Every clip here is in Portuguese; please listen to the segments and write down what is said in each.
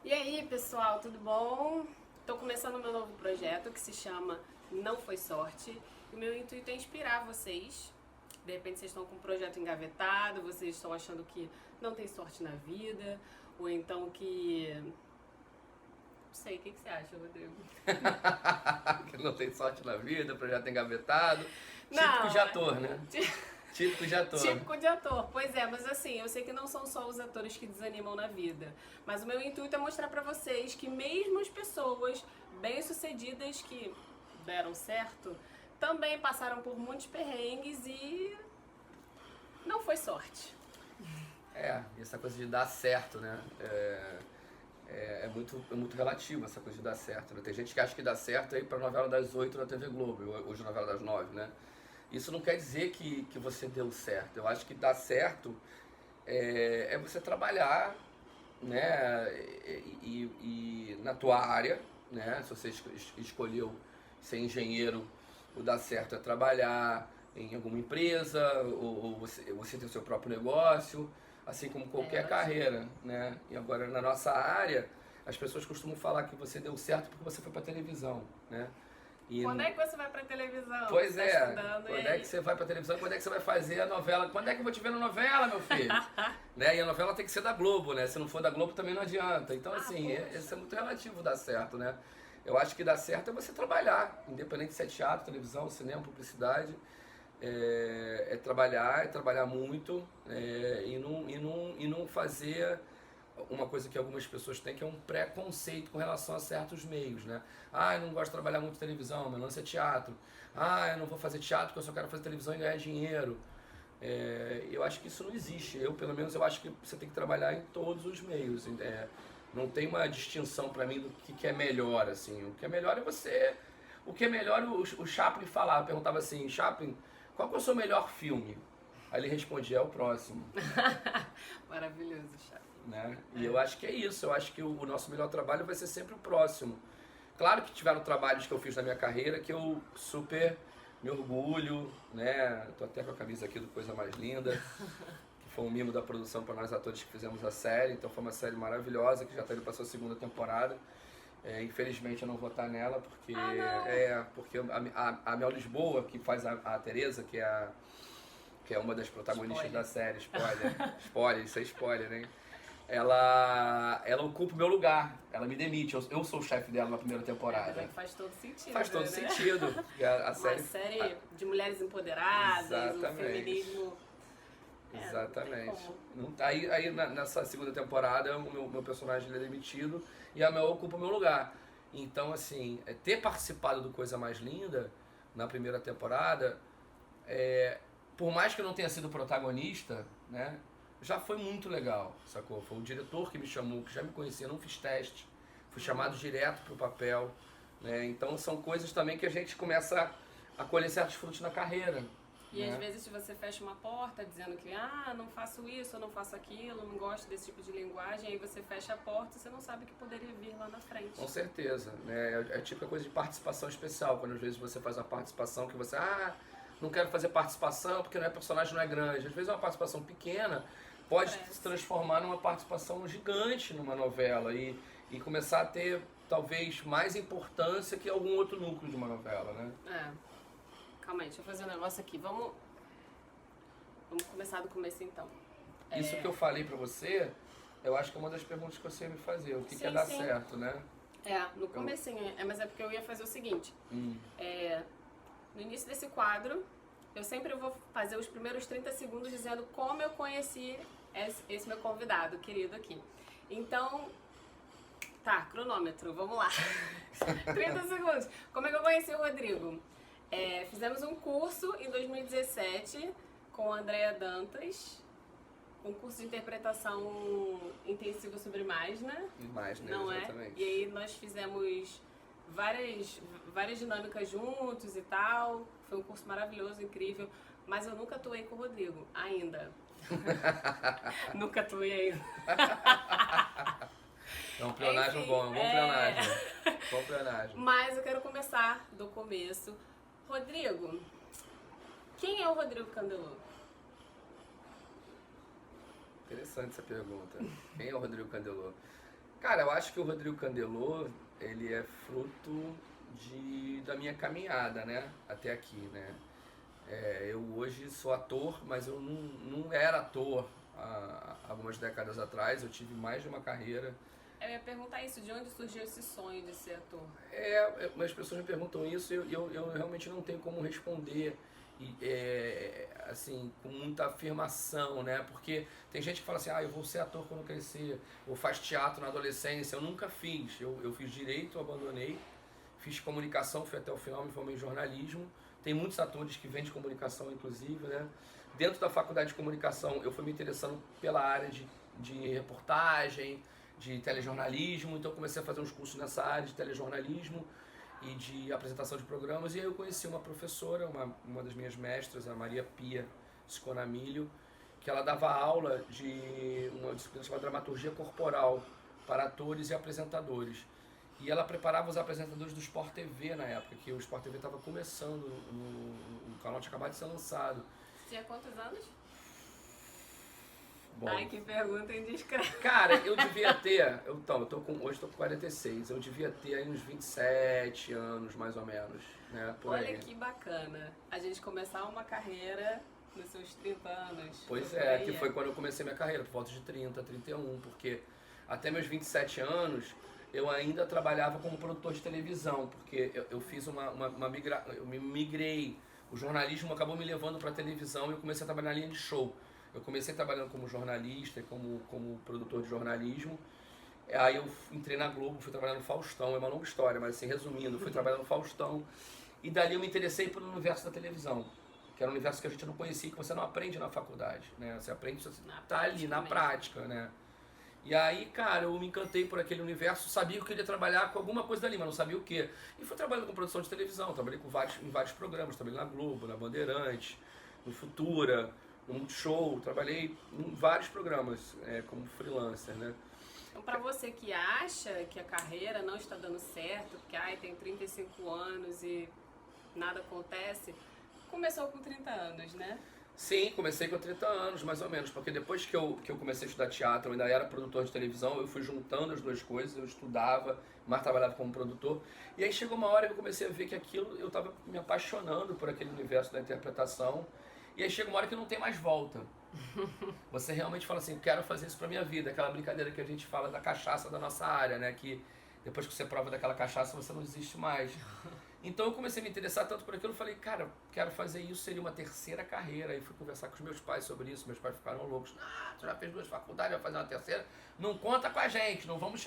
E aí, pessoal, tudo bom? Estou começando meu novo projeto que se chama Não Foi Sorte. E o meu intuito é inspirar vocês. De repente vocês estão com um projeto engavetado, vocês estão achando que não tem sorte na vida, ou então que... Não sei, o que você acha, Rodrigo? Que não tem sorte na vida, projeto engavetado. Típico de Não, ator, né? Típico de ator. típico de ator. Pois é, mas assim, eu sei que não são só os atores que desanimam na vida. Mas o meu intuito é mostrar pra vocês que mesmo as pessoas bem-sucedidas que deram certo, também passaram por muitos perrengues e não foi sorte. Essa coisa de dar certo, né? É muito relativo essa coisa de dar certo, né? Tem gente que acha que dá certo aí pra novela das 8 na TV Globo, hoje novela das 9, né? Isso não quer dizer que você deu certo. Eu acho que dar certo é você trabalhar, né? E na tua área, né? Se você escolheu ser engenheiro, o dar certo é trabalhar em alguma empresa, ou você ter o seu próprio negócio, assim como qualquer carreira, né? E agora na nossa área, as pessoas costumam falar que você deu certo porque você foi pra televisão, né? E Quando é que você vai pra televisão? Pois Você tá é, estudando, quando e é aí? que você vai pra televisão, quando é que você vai fazer a novela, quando é que eu vou te ver na novela, meu filho? Né? E a novela tem que ser da Globo, né? Se não for da Globo também não adianta. Então, assim, Poxa. isso é muito relativo dar certo, né? Eu acho que dar certo é você trabalhar, independente se é teatro, televisão, cinema, publicidade. É trabalhar muito e não fazer uma coisa que algumas pessoas têm, que é um preconceito com relação a certos meios, né? Ah, eu não gosto de trabalhar muito em televisão, meu lance é teatro. Ah, eu não vou fazer teatro porque eu só quero fazer televisão e ganhar dinheiro. Eu acho que isso não existe. Pelo menos, eu acho que você tem que trabalhar em todos os meios. Não tem uma distinção pra mim do que é melhor, assim. O que é melhor é você... O que é melhor, o Chaplin falava, perguntava assim, Chaplin, qual que é o seu melhor filme? Aí ele respondia, é o próximo. Maravilhoso, Chato. Né? E eu acho que é isso, eu acho que o nosso melhor trabalho vai ser sempre o próximo. Claro que tiveram trabalhos que eu fiz na minha carreira que eu super me orgulho, né? Tô até com a camisa aqui do Coisa Mais Linda, que foi um mimo da produção para nós atores que fizemos a série, então foi uma série maravilhosa que já está indo para sua segunda temporada. Infelizmente eu não vou estar nela porque porque a Mel Lisboa, que faz a Tereza, que é uma das protagonistas da série, spoiler, isso é spoiler, né? Ela ocupa o meu lugar, ela me demite, eu sou o chefe dela na primeira temporada. Faz todo sentido. Faz todo né? sentido. A série... Uma série de mulheres empoderadas, Exatamente. o feminismo. Exatamente. Aí nessa segunda temporada o meu personagem ele é demitido e a Mel ocupa o meu lugar. Então, assim, ter participado do Coisa Mais Linda na primeira temporada, por mais que eu não tenha sido protagonista, né? Já foi muito legal, sacou? Foi o diretor que me chamou, que já me conhecia, não fiz teste, fui chamado direto pro papel, né? Então são coisas também que a gente começa a colher certos frutos na carreira. E né? às vezes você fecha uma porta dizendo que não faço isso, eu não faço aquilo, não gosto desse tipo de linguagem, aí você fecha a porta e você não sabe o que poderia vir lá na frente. Com certeza, né? É tipo a coisa de participação especial, quando às vezes você faz uma participação que você, não quero fazer participação porque o personagem não é grande. Às vezes uma participação pequena pode se transformar numa participação gigante numa novela e começar a ter talvez mais importância que algum outro núcleo de uma novela, né? Calma aí, deixa eu fazer um negócio aqui. Vamos começar do começo então. Isso que eu falei pra você, eu acho que é uma das perguntas que você ia me fazer. O que é dar certo, né? No comecinho, mas é porque eu ia fazer o seguinte. No início desse quadro, eu sempre vou fazer os primeiros 30 segundos dizendo como eu conheci esse meu convidado querido aqui. Então, cronômetro, vamos lá. 30 segundos. Como é que eu conheci o Rodrigo? Fizemos um curso em 2017 com a Andrea Dantas, um curso de interpretação intensiva sobre Imagina. Imagina, exatamente. E aí nós fizemos várias dinâmicas juntos e tal. Foi um curso maravilhoso, incrível. Mas eu nunca atuei com o Rodrigo, ainda. Nunca atuei ainda. É um pleonagem bom, bom pleonagem. Mas eu quero começar do começo. Rodrigo, quem é o Rodrigo Candelô? Interessante essa pergunta. Quem é o Rodrigo Candelô? Cara, eu acho que o Rodrigo Candelô, ele é fruto da minha caminhada, né? Até aqui, né? Eu hoje sou ator, mas eu não era ator há algumas décadas atrás. Eu tive mais de uma carreira. Eu ia perguntar isso, de onde surgiu esse sonho de ser ator? As pessoas me perguntam isso e eu realmente não tenho como responder assim, com muita afirmação, né? Porque tem gente que fala assim, eu vou ser ator quando crescer, ou faz teatro na adolescência. Eu nunca fiz. Eu fiz direito, abandonei. Fiz comunicação, fui até o final, me formei em jornalismo. Tem muitos atores que vêm de comunicação, inclusive, né? Dentro da faculdade de comunicação, eu fui me interessando pela área de reportagem, de telejornalismo. Então, eu comecei a fazer uns cursos nessa área de telejornalismo e de apresentação de programas. E aí eu conheci uma professora, uma das minhas mestras, a Maria Pia Sconamilho, que ela dava aula de uma disciplina chamada dramaturgia corporal para atores e apresentadores. E ela preparava os apresentadores do Sport TV na época, que o Sport TV estava começando, o canal tinha acabado de ser lançado. Tinha quantos anos? Bom, ai, que pergunta indiscreta. cara, eu devia ter, hoje estou com 46, eu devia ter aí uns 27 anos, mais ou menos, né, por Olha aí. que bacana, a gente começar uma carreira nos seus 30 anos. Pois que foi quando eu comecei minha carreira, por volta de 30, 31, porque até meus 27 anos eu ainda trabalhava como produtor de televisão, porque eu fiz eu me migrei, o jornalismo acabou me levando para a televisão e eu comecei a trabalhar na linha de show. Eu comecei trabalhando como jornalista, como produtor de jornalismo, aí eu entrei na Globo, fui trabalhar no Faustão, é uma longa história, mas assim, resumindo, fui trabalhar no Faustão, e dali eu me interessei pelo universo da televisão, que era um universo que a gente não conhecia, que você não aprende na faculdade, né? Você aprende, você tá ali na prática, né? E aí, cara, eu me encantei por aquele universo, sabia que eu queria trabalhar com alguma coisa dali, mas não sabia o quê. E fui trabalhando com produção de televisão, trabalhei em vários programas, trabalhei na Globo, na Bandeirantes, no Futura, no Multishow, trabalhei em vários programas como freelancer, né? Então, pra você que acha que a carreira não está dando certo, porque tem 35 anos e nada acontece, começou com 30 anos, né? Sim, comecei com 30 anos, mais ou menos, porque depois que eu comecei a estudar teatro, eu ainda era produtor de televisão, eu fui juntando as duas coisas, eu estudava, mas trabalhava como produtor, e aí chegou uma hora que eu comecei a ver que aquilo, eu estava me apaixonando por aquele universo da interpretação, e aí chega uma hora que não tem mais volta. Você realmente fala assim, quero fazer isso pra minha vida, aquela brincadeira que a gente fala da cachaça da nossa área, né, que depois que você prova daquela cachaça, você não desiste mais. Então eu comecei a me interessar tanto por aquilo, eu falei, cara, quero fazer isso, seria uma terceira carreira. Aí fui conversar com os meus pais sobre isso, meus pais ficaram loucos. Tu já fez 2 faculdades, vai fazer uma terceira? Não conta com a gente, não vamos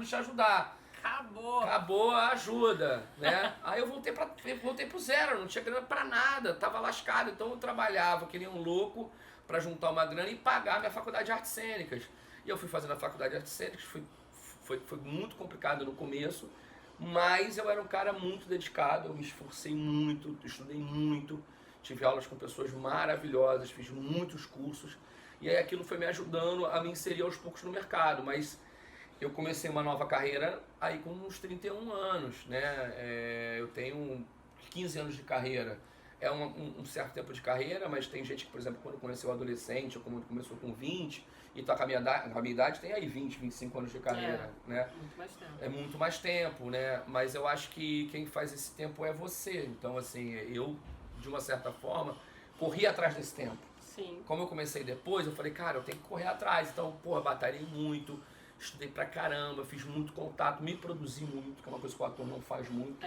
te ajudar. Acabou a ajuda, né? Aí eu voltei pro zero, não tinha grana pra nada, tava lascado. Então eu trabalhava, que nem um louco, pra juntar uma grana e pagar minha faculdade de artes cênicas. E eu fui fazendo a faculdade de artes cênicas, foi muito complicado no começo, mas eu era um cara muito dedicado, eu me esforcei muito, estudei muito, tive aulas com pessoas maravilhosas, fiz muitos cursos, e aí aquilo foi me ajudando a me inserir aos poucos no mercado, mas eu comecei uma nova carreira aí com uns 31 anos, né? Eu tenho 15 anos de carreira, é um certo tempo de carreira, mas tem gente que, por exemplo, quando conheceu adolescente, ou quando começou com 20, e tá com a minha idade, tem aí 20, 25 anos de carreira, né? Muito mais tempo. É muito mais tempo, né? Mas eu acho que quem faz esse tempo é você. Então, assim, eu, de uma certa forma, corri atrás desse tempo. Sim. Como eu comecei depois, eu falei, cara, eu tenho que correr atrás. Então, batalhei muito, estudei pra caramba, fiz muito contato, me produzi muito, que é uma coisa que o ator não faz muito.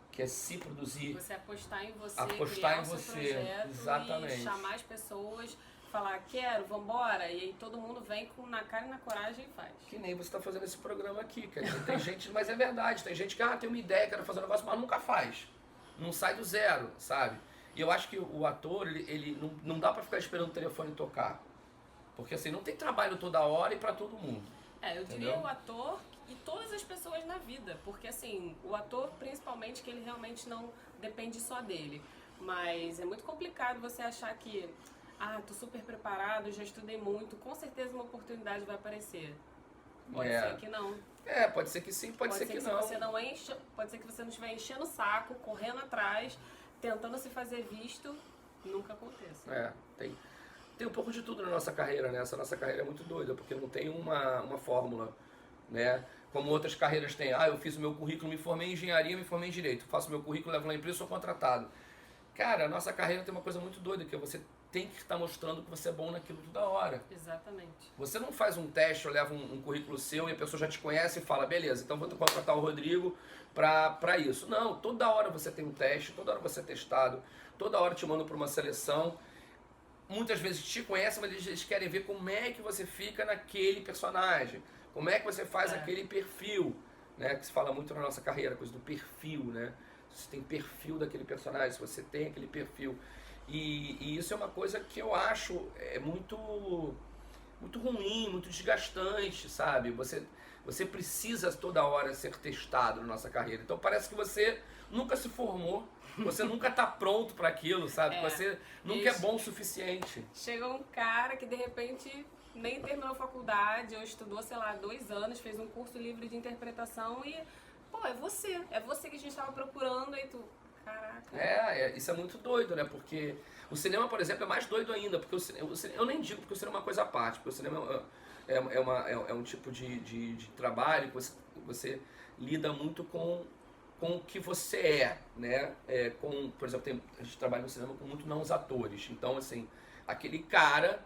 Que é se produzir. Você apostar em você, apostar criar em o seu você, projeto exatamente. E chamar as pessoas, falar, quero, vambora, e aí todo mundo vem na cara e na coragem e faz. Que nem você está fazendo esse programa aqui, quer dizer, tem gente, mas é verdade, tem gente que tem uma ideia, quer fazer um negócio, mas nunca faz. Não sai do zero, sabe? E eu acho que o ator, ele não dá pra ficar esperando o telefone tocar. Porque assim, não tem trabalho toda hora e pra todo mundo. Eu diria o ator e todas as pessoas na vida, porque assim, o ator principalmente que ele realmente não depende só dele. Mas é muito complicado você achar que, tô super preparado, já estudei muito, com certeza uma oportunidade vai aparecer. Pode ser que não. Pode ser que sim, pode ser que não. Pode ser que você não estiver enchendo o saco, correndo atrás, tentando se fazer visto, nunca aconteça. Tem um pouco de tudo na nossa carreira, né? Essa nossa carreira é muito doida, porque não tem uma fórmula. né? Como outras carreiras têm. Eu fiz o meu currículo, me formei em engenharia, me formei em direito. Faço meu currículo, levo lá na empresa, sou contratado. Cara, a nossa carreira tem uma coisa muito doida, que é você tem que estar mostrando que você é bom naquilo toda hora. Exatamente. Você não faz um teste ou leva um currículo seu e a pessoa já te conhece e fala, beleza, então vou contratar o Rodrigo para isso. Não, toda hora você tem um teste, toda hora você é testado, toda hora te mandam para uma seleção. Muitas vezes te conhecem, mas eles querem ver como é que você fica naquele personagem, como é que você faz aquele perfil, né? Que se fala muito na nossa carreira, coisa do perfil, né? Se você tem perfil daquele personagem, se você tem aquele perfil. E isso é uma coisa que eu acho muito ruim, muito desgastante, sabe? Você precisa toda hora ser testado na nossa carreira. Então parece que você nunca se formou, você nunca está pronto para aquilo, sabe? Você nunca é bom o suficiente. Chega um cara que de repente nem terminou a faculdade, ou estudou, sei lá, 2 anos, fez um curso livre de interpretação e, pô, é você que a gente estava procurando, aí tu... Caraca. Isso é muito doido, né? Porque o cinema, por exemplo, é mais doido ainda. Porque eu nem digo porque o cinema é uma coisa à parte. Porque o cinema é um tipo de trabalho que você lida muito com o que você é, né? Por exemplo, a gente trabalha no cinema com muito não os atores. Então, assim, aquele cara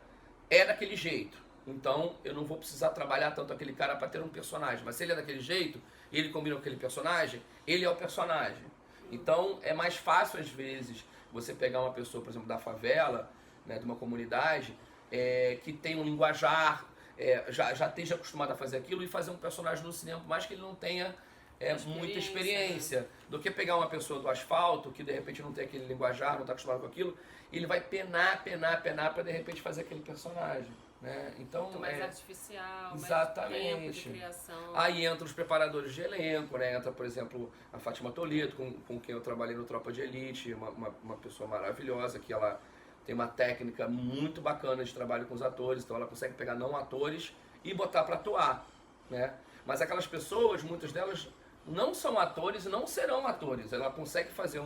é daquele jeito. Então, eu não vou precisar trabalhar tanto aquele cara para ter um personagem. Mas se ele é daquele jeito, ele combina com aquele personagem, ele é o personagem. Então, é mais fácil, às vezes, você pegar uma pessoa, por exemplo, da favela, né, de uma comunidade, que tem um linguajar, já esteja acostumado a fazer aquilo e fazer um personagem no cinema, por mais que ele não tenha muita experiência, né? Do que pegar uma pessoa do asfalto, que de repente não tem aquele linguajar, não está acostumado com aquilo, e ele vai penar para de repente fazer aquele personagem. Né? Então, muito mais artificial, exatamente. Mais tempo de criação. Aí entram os preparadores de elenco, né? Entra, por exemplo, a Fátima Toledo, com quem eu trabalhei no Tropa de Elite, uma pessoa maravilhosa, que ela tem uma técnica muito bacana de trabalho com os atores, então ela consegue pegar não atores e botar para atuar, né? Mas aquelas pessoas, muitas delas não são atores e não serão atores, ela consegue fazer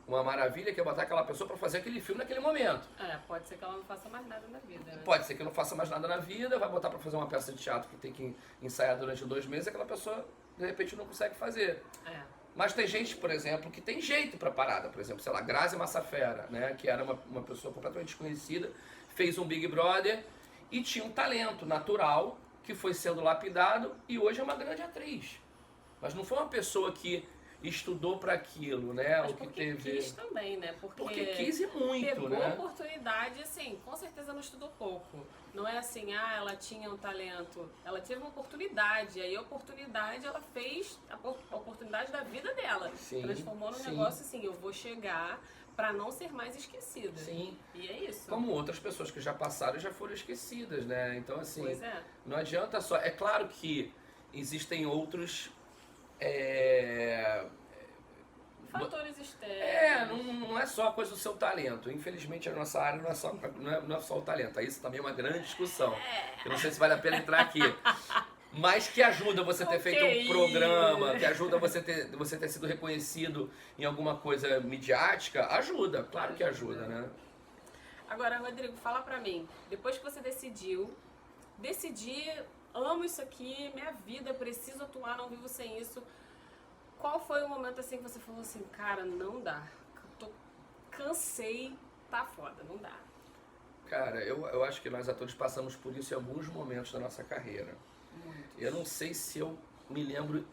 uma maravilha, que é botar aquela pessoa para fazer aquele filme naquele momento. Pode ser que ela não faça mais nada na vida, né? Pode ser que não faça mais nada na vida, vai botar para fazer uma peça de teatro que tem que ensaiar durante 2 meses, aquela pessoa, de repente, não consegue fazer. Mas tem gente, por exemplo, que tem jeito para parada. Por exemplo, sei lá, Grazi Massafera, né? Que era uma pessoa completamente desconhecida, fez um Big Brother e tinha um talento natural que foi sendo lapidado e hoje é uma grande atriz. Mas não foi uma pessoa que estudou para aquilo, né? Mas o que porque teve... quis também, né? Porque quis e muito, pegou né? a oportunidade, assim, com certeza não estudou pouco. Não é assim, ela tinha um talento. Ela teve uma oportunidade, aí a oportunidade ela fez a oportunidade da vida dela. Sim, transformou num negócio assim, eu vou chegar para não ser mais esquecida. Sim. E é isso. Como outras pessoas que já passaram e já foram esquecidas, né? Então, assim, pois é. Não adianta só... É claro que existem outros... Fatores externos. Não é só a coisa do seu talento. Infelizmente, a nossa área não é só o talento. Isso também é uma grande discussão. Eu não sei se vale a pena entrar aqui. Mas que ajuda você ter feito um programa, que ajuda você ter sido reconhecido em alguma coisa midiática, ajuda. Claro que ajuda, né? Agora, Rodrigo, fala pra mim. Depois que você decidi, amo isso aqui, minha vida, preciso atuar, não vivo sem isso. Qual foi o momento assim que você falou assim, cara, não dá, cansei, tá foda, não dá? Cara, eu acho que nós atores passamos por isso em alguns momentos da nossa carreira. Muitos. Eu não sei se eu me lembro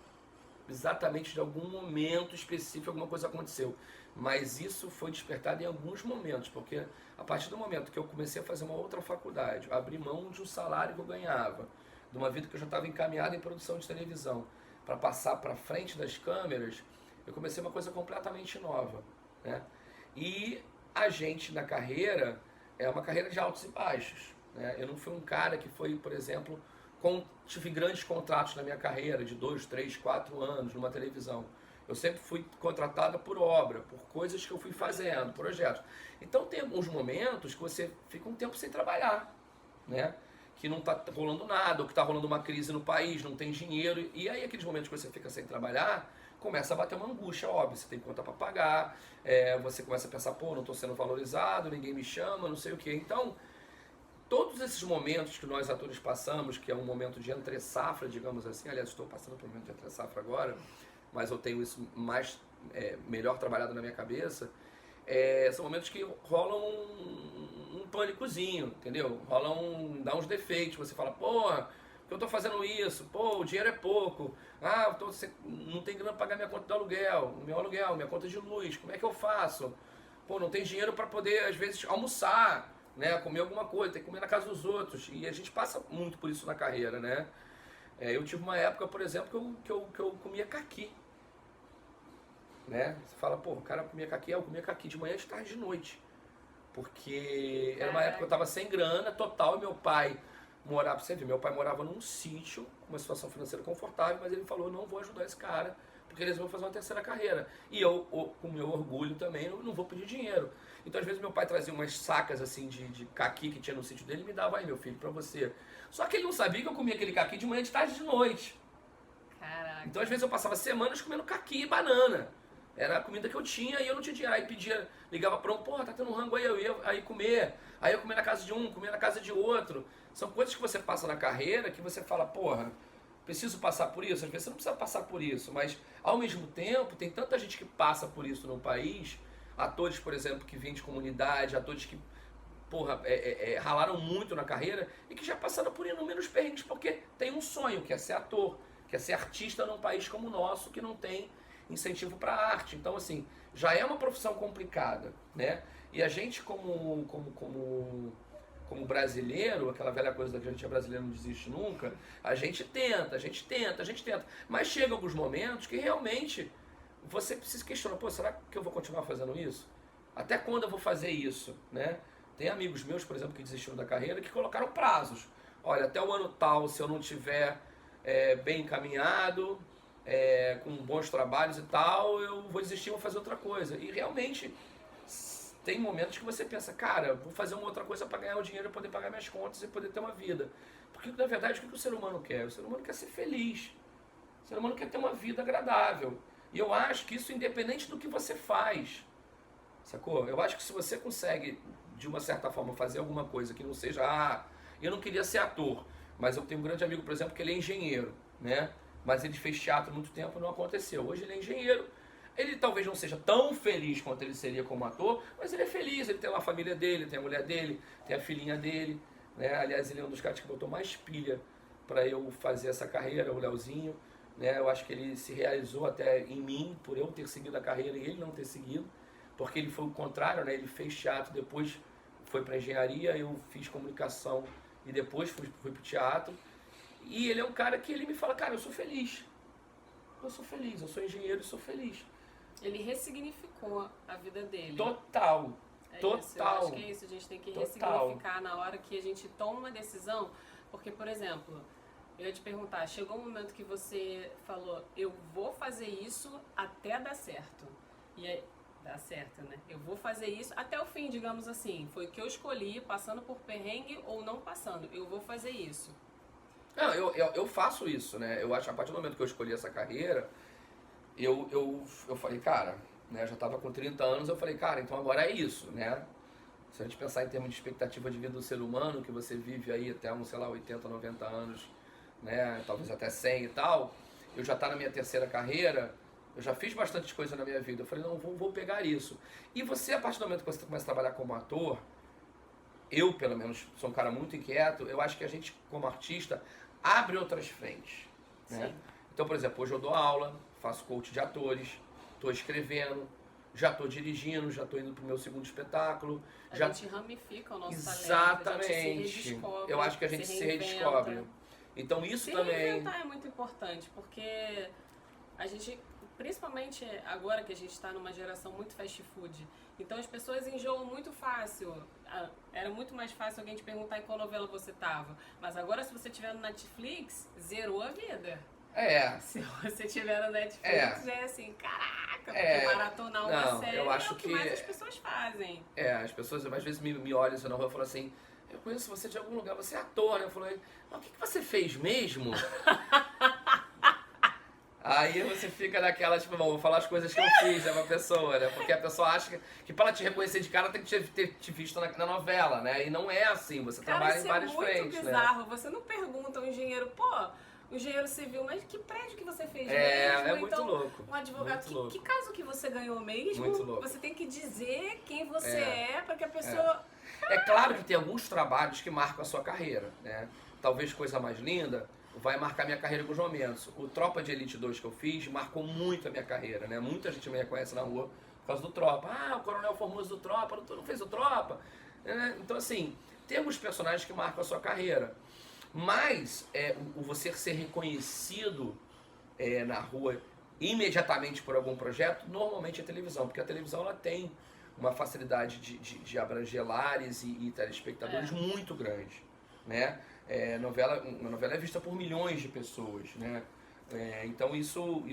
exatamente de algum momento específico, alguma coisa aconteceu, mas isso foi despertado em alguns momentos, porque a partir do momento que eu comecei a fazer uma outra faculdade, abri mão de um salário que eu ganhava, de uma vida que eu já estava encaminhada em produção de televisão, para passar para frente das câmeras, eu comecei uma coisa completamente nova, né? E a gente na carreira é uma carreira de altos e baixos, né? Eu não fui um cara que foi, por exemplo, tive grandes contratos na minha carreira de 2, 3, 4 anos numa televisão. Eu sempre fui contratada por obra, por coisas que eu fui fazendo, projetos. Então tem alguns momentos que você fica um tempo sem trabalhar, né? Que não está rolando nada, ou que está rolando uma crise no país, não tem dinheiro. E aí aqueles momentos que você fica sem trabalhar, começa a bater uma angústia, óbvio. Você tem conta para pagar, você começa a pensar, pô, não estou sendo valorizado, ninguém me chama, não sei o quê. Então, todos esses momentos que nós atores passamos, que é um momento de entre-safra, digamos assim, aliás, estou passando por um momento de entre-safra agora, mas eu tenho isso melhor trabalhado na minha cabeça, são momentos que rolam um pânicozinho, entendeu? Dá uns defeitos, você fala, porra, por que eu tô fazendo isso? Pô, o dinheiro é pouco, não tem grana pra pagar minha conta do aluguel, minha conta de luz, como é que eu faço? Pô, não tem dinheiro para poder, às vezes, almoçar, né, comer alguma coisa, tem que comer na casa dos outros. E a gente passa muito por isso na carreira, né? Eu tive uma época, por exemplo, que eu comia caqui. Né? Você fala, pô, o cara comia caqui, eu comia caqui de manhã, de tarde e de noite. Porque era uma época que eu tava sem grana total e meu pai morava, pra você ver, meu pai morava num sítio, com uma situação financeira confortável, mas ele falou, não vou ajudar esse cara, porque eles vão fazer uma terceira carreira. E eu, com meu orgulho também, não vou pedir dinheiro. Então, às vezes, meu pai trazia umas sacas, assim, de caqui que tinha no sítio dele e me dava aí, meu filho, pra você. Só que ele não sabia que eu comia aquele caqui de manhã, de tarde e de noite. Caraca. Então, às vezes, eu passava semanas comendo caqui e banana. Era a comida que eu tinha e eu não tinha dinheiro. Aí pedia, ligava para um, porra, tá tendo um rango aí, eu ia aí comer. Aí eu comia na casa de um, comia na casa de outro. São coisas que você passa na carreira que você fala, porra, preciso passar por isso? Às vezes você não precisa passar por isso, mas ao mesmo tempo tem tanta gente que passa por isso no país, atores, por exemplo, que vêm de comunidade, atores que, porra, ralaram muito na carreira e que já passaram por inúmeros perrengues porque tem um sonho, que é ser ator, que é ser artista num país como o nosso, que não tem incentivo para a arte. Então, assim, já é uma profissão complicada, né? E a gente, como brasileiro, aquela velha coisa da que a gente é brasileiro não desiste nunca, a gente tenta. Mas chega alguns momentos que realmente você precisa questionar, pô, será que eu vou continuar fazendo isso? Até quando eu vou fazer isso, né? Tem amigos meus, por exemplo, que desistiram da carreira, que colocaram prazos. Olha, até o ano tal, se eu não tiver bem encaminhado, com bons trabalhos e tal, eu vou desistir, vou fazer outra coisa. E realmente tem momentos que você pensa, cara, vou fazer uma outra coisa para ganhar o dinheiro, poder pagar minhas contas e poder ter uma vida. Porque na verdade o que o ser humano quer? O ser humano quer ser feliz. O ser humano quer ter uma vida agradável. E eu acho que isso independente do que você faz, sacou? Eu acho que se você consegue, de uma certa forma, fazer alguma coisa que não seja, eu não queria ser ator, mas eu tenho um grande amigo, por exemplo, que ele é engenheiro, né? Mas ele fez teatro há muito tempo e não aconteceu. Hoje ele é engenheiro, ele talvez não seja tão feliz quanto ele seria como ator, mas ele é feliz, ele tem lá a família dele, tem a mulher dele, tem a filhinha dele, né? Aliás, ele é um dos caras que botou mais pilha para eu fazer essa carreira, o Leozinho, né? Eu acho que ele se realizou até em mim, por eu ter seguido a carreira e ele não ter seguido, porque ele foi o contrário, né? Ele fez teatro, depois foi para engenharia, eu fiz comunicação e depois fui para o teatro. E ele é um cara que ele me fala, cara, eu sou feliz, eu sou engenheiro e sou feliz. Ele ressignificou a vida dele. Total. Isso, eu acho que é isso, a gente tem que ressignificar na hora que a gente toma uma decisão, porque, por exemplo, eu ia te perguntar, chegou um momento que você falou, eu vou fazer isso até dar certo, e aí, dá certo, né? Eu vou fazer isso até o fim, digamos assim, foi o que eu escolhi, passando por perrengue ou não passando, eu vou fazer isso. Não, eu faço isso, né? Eu acho que a partir do momento que eu escolhi essa carreira, eu falei, cara, né? Eu já estava com 30 anos, eu falei, cara, então agora é isso, né? Se a gente pensar em termos de expectativa de vida do ser humano, que você vive aí até uns, sei lá, 80, 90 anos, né? Talvez até 100 e tal, eu já tá na minha terceira carreira, eu já fiz bastante coisa na minha vida. Eu falei, não, vou pegar isso. E você, a partir do momento que você começa a trabalhar como ator, eu, pelo menos, sou um cara muito inquieto, eu acho que a gente, como artista, abre outras frentes, né? Então, por exemplo, hoje eu dou aula, faço coach de atores, estou escrevendo, já estou dirigindo, já estou indo para o meu segundo espetáculo. A gente ramifica o nosso Exatamente. talento, a gente se redescobre, eu acho que a gente se redescobre. Então isso se também... reinventar é muito importante, porque a gente, principalmente agora que a gente está numa geração muito fast food, então as pessoas enjoam muito fácil. Era muito mais fácil alguém te perguntar em qual novela você tava. Mas agora, se você tiver no Netflix, zerou a vida. Se você tiver no Netflix, já é assim, caraca, porque maratonar uma série eu acho é o que mais as pessoas fazem. As pessoas às vezes me olham assim na rua e falam assim, eu conheço você de algum lugar, você é ator, né? Eu falei, mas o que você fez mesmo? Aí você fica naquela, tipo, bom, vou falar as coisas que eu fiz, né, pra pessoa, né? Porque a pessoa acha que pra ela te reconhecer de cara tem que ter te visto na novela, né? E não é assim, você trabalha em várias frentes, né? Isso é muito bizarro. Você não pergunta ao engenheiro, o engenheiro civil, mas que prédio que você fez mesmo? É muito então, louco. Um advogado, que caso que você ganhou mesmo? Muito louco. Você tem que dizer quem você é pra que a pessoa... É claro que tem alguns trabalhos que marcam a sua carreira, né? Talvez coisa mais linda vai marcar minha carreira com os momentos. O Tropa de Elite 2 que eu fiz marcou muito a minha carreira, né? Muita gente me reconhece na rua por causa do Tropa. Ah, o Coronel Formoso do Tropa, tu não fez o Tropa? Então, assim, tem alguns personagens que marcam a sua carreira. Mas o você ser reconhecido na rua imediatamente por algum projeto, normalmente é televisão, porque a televisão ela tem uma facilidade de abranger lares e telespectadores muito grande, né? Uma novela é vista por milhões de pessoas, né? Então isso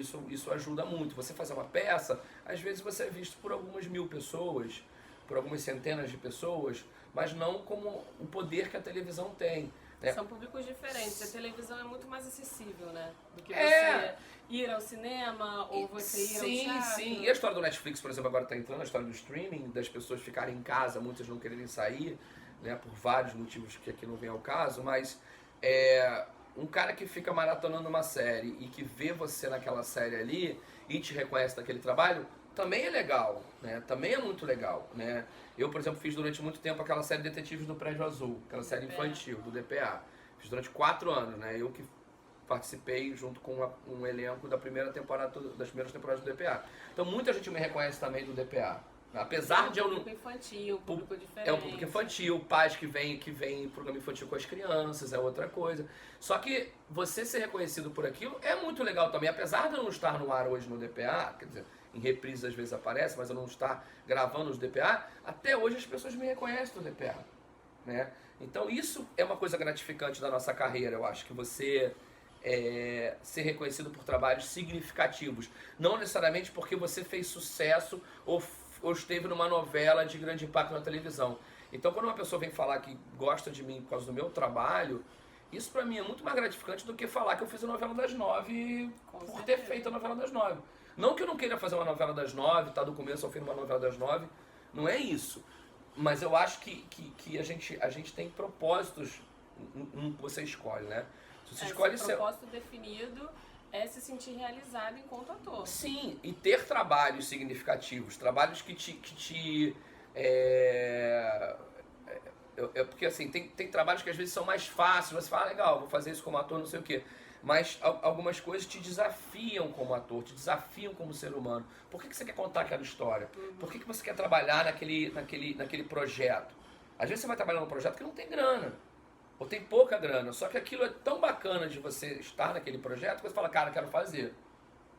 ajuda muito. Você fazer uma peça, às vezes você é visto por algumas mil pessoas, por algumas centenas de pessoas, mas não como o poder que a televisão tem. São públicos diferentes. A televisão é muito mais acessível, né? Do que você ir ao cinema ou você ir ao teatro. Sim. E a história do Netflix, por exemplo, agora está entrando, a história do streaming, das pessoas ficarem em casa, muitas não quererem sair, né? Por vários motivos que aqui não vem ao caso, mas um cara que fica maratonando uma série e que vê você naquela série ali e te reconhece naquele trabalho, também é legal, né? Também é muito legal, né? Eu, por exemplo, fiz durante muito tempo aquela série Detetives do Prédio Azul, aquela série infantil, do DPA. Fiz durante 4 anos, né? Eu que participei junto com um elenco das primeiras temporadas do DPA. Então muita gente me reconhece também do DPA. Apesar de eu não... Público infantil, público diferente. É um público infantil, pais que vêm programa infantil com as crianças, é outra coisa. Só que você ser reconhecido por aquilo é muito legal também. Apesar de eu não estar no ar hoje no DPA, quer dizer, em reprise às vezes aparece, mas eu não estar gravando os DPA, até hoje as pessoas me reconhecem no DPA, né? Então isso é uma coisa gratificante da nossa carreira, eu acho que você ser reconhecido por trabalhos significativos, não necessariamente porque você fez sucesso ou esteve numa novela de grande impacto na televisão. Então quando uma pessoa vem falar que gosta de mim por causa do meu trabalho, isso pra mim é muito mais gratificante do que falar que eu fiz a novela das 9 por ter feito a novela das 9. Não que eu não queira fazer uma novela das 9, tá do começo ao fim de uma novela das 9, não é isso. Mas eu acho que a gente tem propósitos no que você escolhe, né? Se você escolhe seu propósito definido é se sentir realizado enquanto ator. Sim, e ter trabalhos significativos, trabalhos que te porque assim, tem trabalhos que às vezes são mais fáceis, você fala, legal, vou fazer isso como ator, não sei o quê. Mas algumas coisas te desafiam como ator, te desafiam como ser humano. Por que você quer contar aquela história? Por que você quer trabalhar naquele projeto? Às vezes você vai trabalhar num projeto que não tem grana, ou tem pouca grana, só que aquilo é tão bacana de você estar naquele projeto que você fala, cara, quero fazer,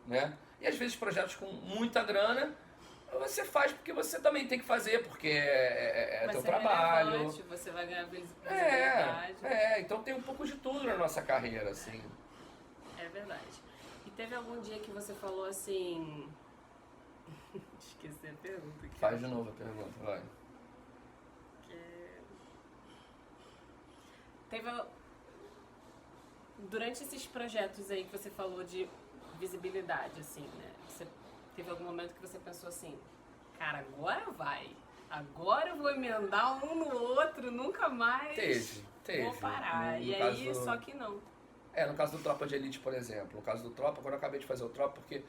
né? E às vezes projetos com muita grana, você faz porque você também tem que fazer, porque é teu trabalho. Você vai ganhar visibilidade. Então tem um pouco de tudo na nossa carreira, assim. É verdade. E teve algum dia que você falou assim... Esqueci a pergunta aqui. Faz de novo a pergunta, vai. Durante esses projetos aí que você falou de visibilidade, assim, né? Você teve algum momento que você pensou assim, cara, agora vai. Agora eu vou emendar um no outro, nunca mais Teve. vou parar. E aí, só que não. No caso do Tropa de Elite, por exemplo. No caso do Tropa, quando eu acabei de fazer o Tropa, porque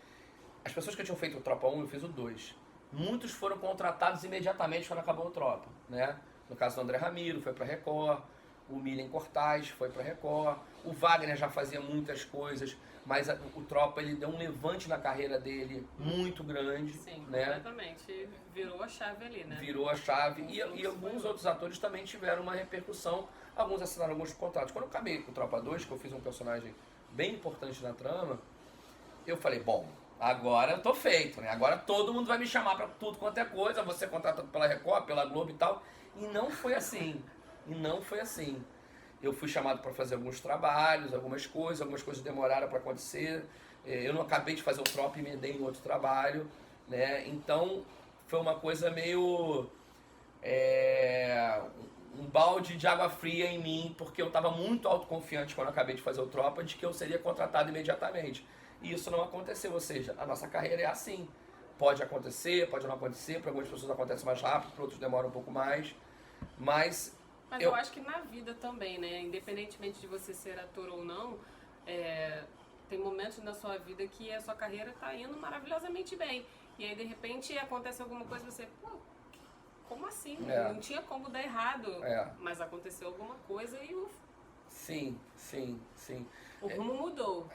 as pessoas que tinham feito o Tropa 1, eu fiz o 2. Muitos foram contratados imediatamente quando acabou o Tropa, né? No caso do André Ramiro, foi pra Record. O Milen Cortaz foi pra Record. O Wagner já fazia muitas coisas, mas o Tropa, ele deu um levante na carreira dele muito grande. Sim, né? Completamente. Virou a chave ali, né? Virou a chave. E alguns outros atores também tiveram uma repercussão. Alguns assinaram alguns contratos. Quando eu acabei com o Tropa 2, que eu fiz um personagem bem importante na trama, eu falei, bom, agora eu tô feito, né? Agora todo mundo vai me chamar pra tudo quanto é coisa, você contratado pela Record, pela Globo e tal. E não foi assim. Eu fui chamado para fazer alguns trabalhos, algumas coisas demoraram para acontecer. Eu não acabei de fazer o Tropa e emendei em outro trabalho, né? Então foi uma coisa meio um balde de água fria em mim, porque eu estava muito autoconfiante quando eu acabei de fazer o Tropa de que eu seria contratado imediatamente. e isso não aconteceu. Ou seja, a nossa carreira é assim. Pode acontecer, pode não acontecer, para algumas pessoas acontece mais rápido, para outros demora um pouco mais, mas eu acho que na vida também, né? Independentemente de você ser ator ou não, tem momentos na sua vida que a sua carreira tá indo maravilhosamente bem. E aí, de repente, acontece alguma coisa e você, pô, como assim? Não tinha como dar errado. Mas aconteceu alguma coisa e Sim. O rumo mudou.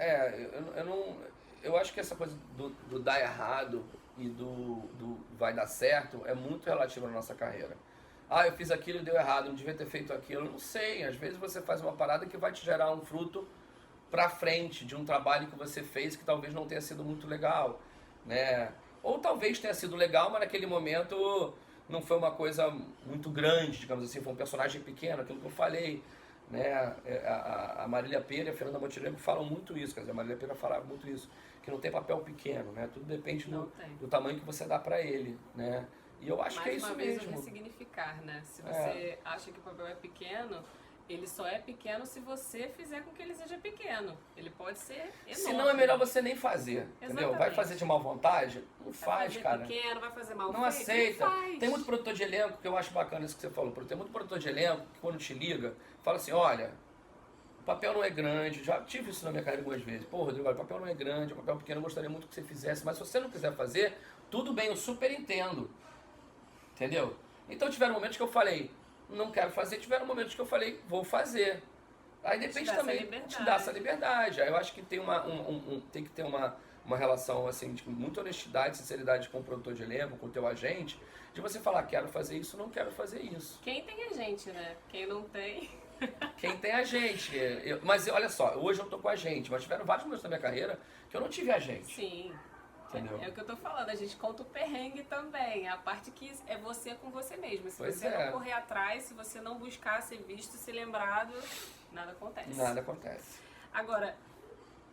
Eu acho que essa coisa do dar errado e do vai dar certo é muito relativo na nossa carreira. Eu fiz aquilo e deu errado, não devia ter feito aquilo. Não sei, às vezes você faz uma parada que vai te gerar um fruto pra frente de um trabalho que você fez que talvez não tenha sido muito legal, né? Ou talvez tenha sido legal, mas naquele momento não foi uma coisa muito grande, digamos assim, foi um personagem pequeno, aquilo que eu falei, né? A Marília Pêra e a Fernanda Montenegro falam muito isso, quer dizer, a Marília Pêra falava muito isso, que não tem papel pequeno, né? Tudo depende do tamanho que você dá pra ele, né? E eu acho que é isso mesmo. Mais uma vez o ressignificar, né? Se você acha que o papel é pequeno, ele só é pequeno se você fizer com que ele seja pequeno. Ele pode ser enorme. Se não, é melhor você nem fazer, entendeu? Vai fazer de má vontade? Não faz, cara. Vai fazer pequeno, vai fazer mal feito? Não aceita. Tem muito produtor de elenco, que eu acho bacana isso que você falou. Tem muito produtor de elenco que quando te liga, fala assim, olha, o papel não é grande. Já tive isso na minha carreira algumas vezes. Pô, Rodrigo, o papel não é grande, o papel pequeno, eu gostaria muito que você fizesse. Mas se você não quiser fazer, tudo bem, eu super entendo. Entendeu? Então tiveram momentos que eu falei, não quero fazer, tiveram momentos que eu falei, vou fazer. Aí depende também, te dá essa liberdade. Aí eu acho que tem tem que ter uma relação assim, de muita honestidade, sinceridade com o produtor de elenco, com o teu agente, de você falar, quero fazer isso, não quero fazer isso. Quem tem agente, né? Quem não tem... Quem tem agente. Mas olha só, hoje eu tô com agente, mas tiveram vários momentos na minha carreira que eu não tive agente. Sim. Entendeu? É o que eu tô falando, a gente conta o perrengue também, a parte que é você com você mesmo. Se você não correr atrás, se você não buscar ser visto, ser lembrado, nada acontece. Nada acontece. Agora,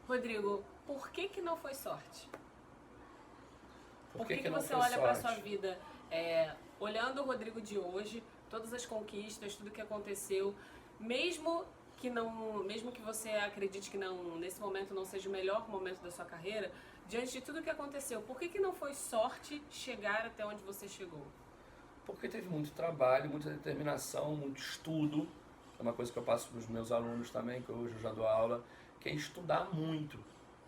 Rodrigo, por que não foi sorte? Por que você olha pra sua vida, olhando o Rodrigo de hoje, todas as conquistas, tudo que aconteceu, mesmo que você acredite que nesse momento não seja o melhor momento da sua carreira, diante de tudo que aconteceu, por que não foi sorte chegar até onde você chegou? Porque teve muito trabalho, muita determinação, muito estudo. É uma coisa que eu passo para os meus alunos também, que hoje eu já dou aula, que é estudar muito,